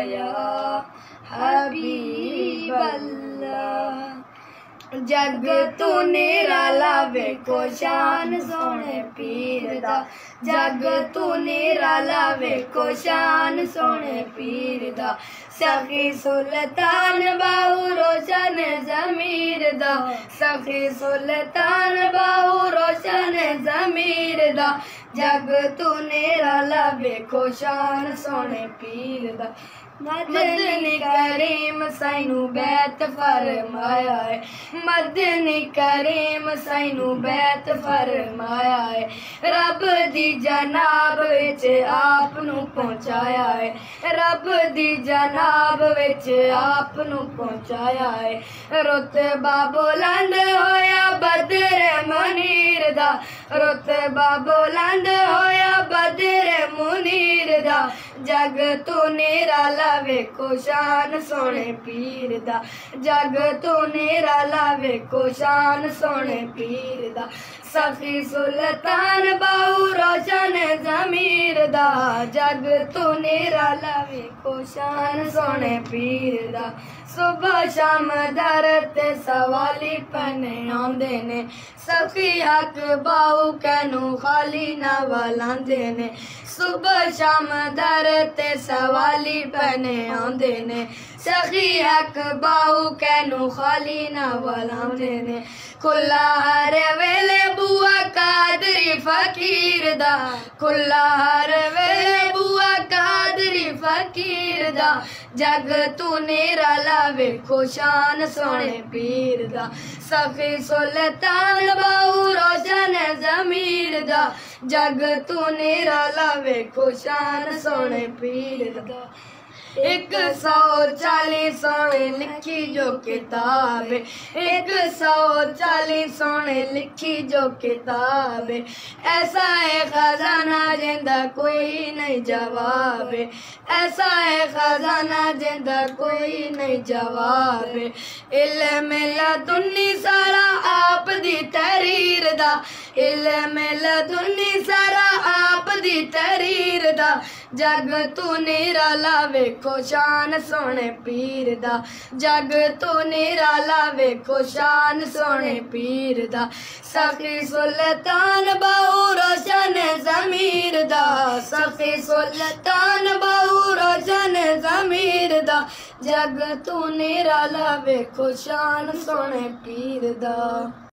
या हबीब अल्लाह। जग तू निराला वेखो शान सोने पीर दा, जग तू निराला वेखो शान सोने पीर दा। सखी सुल्तान बाहू रोशन ज़मीर दा, सखी सुल्तान बाहू रोशन ज़मीर दा। जग तू निराला वेखो शान सोने पीर दा। मदनी करीम सैनू बैत फरमाया है, मदनी करीम सैनू बैत फरमाया है। रब दी जनाब विच आप नू पहुंचाया है, रब दी जनाब विच आप नू पहुंचाया है। रुतबा बुलंद होया बदर मुनीर दा, रुतबा बुलंद होया बदर मुनीर दा। जग तू निराला वेखो शान सोने पीर दा, जग तू निराला वेखो शान सोने पीर दा। सखी सुल्तान बाहू रोशन ज़मीर दा, जग तू निराला वेखो शान सोने पीर दा। सुबह शाम दर ते सवाली पने आंदे ने, सखी हक बाहू कैनू खाली ना वलांदे ने। सुबह शाम दर ते सवाली पने आंदे ने, सखी हक बाहू कैनू खाली ना वलांदे ने। खुला हर वेले बुआ कादरी फकीर दा, खुला हर वेले बुआ कादरी फकीर दा। जग तू निराला वेखो शान सोने पीर दा, सखी सुल्तान बाहू रोशन ज़मीर दा। जग तू निराला वेखो शान सोने पीर दा। 140 सोने लिखी जो किताब, 140 सोने लिखी जो किताब। ऐसा है खजाना जिंदा कोई नहीं जवाब, ऐसा है खजाना जिंदा कोई नहीं जवाब। इल्म लदुन्नी सारा आप दी तहरीर दा, इल्म लदुन्नी सारा आप दी तहरीर दा। जग तू निराला वेखो शान सोने पीर दा, जग तू निराला वेखो शान सोने पीर दा। सखी सुल्तान बाहू रोशन ज़मीर दा, सखी सुल्तान बाहू रोशन ज़मीर दा। जग तू निराला वेखो शान सोने पीर दा।